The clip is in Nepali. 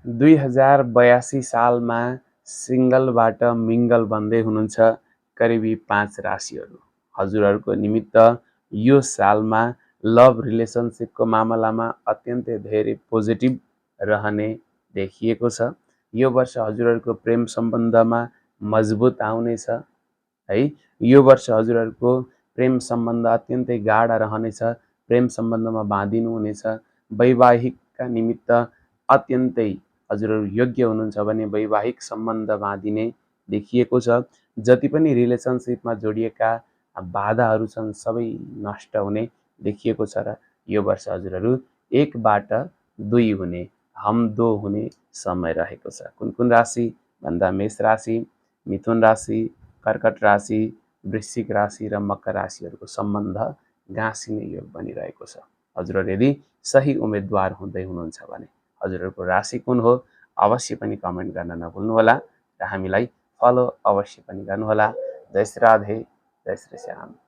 2082 सालमा सिंगलबाट मिंगल बन्दै हुनुहुन्छ करिबी 5 राशिहरू। हजुरहरूको निमित्त यो सालमा लभ रिलेसनशिपको मामलामा अत्यन्तै धेरै पोजिटिभ रहने देखिएको छ। यो वर्ष हजुरहरूको प्रेम सम्बन्धमा मजबुत आउनेछ है। यो वर्ष हजुरहरूको प्रेम सम्बन्ध अत्यन्तै गाढा रहनेछ। प्रेम सम्बन्धमा बाँधिनु हुनेछ। वैवाहिकका निमित्त अत्यन्तै हजुरहरू योग्य हुनुहुन्छ भने वैवाहिक सम्बन्ध बाँधिने देखिएको छ। जति पनि रिलेसनशिपमा जोडिएका बाधाहरू छन् सबै नष्ट हुने देखिएको छ र यो वर्ष हजुरहरू 1बाट 2 हुने, हम दो हुने समय रहेको छ। कुन कुन राशि भन्दा मेष राशि, मिथुन राशि, कर्कट राशि, वृश्चिक राशि र मकर राशिहरूको सम्बन्ध गाँसिने योग बनिरहेको छ। हजुरहरू यदि सही उम्मेदवार हुँदै हुनुहुन्छ भने हजुरहरूको राशि कुन हो अवश्य पनि कमेन्ट गर्न नभुल्नुहोला र हामीलाई फलो अवश्य पनि गर्नुहोला। जय श्री राधे, जय श्री श्याम।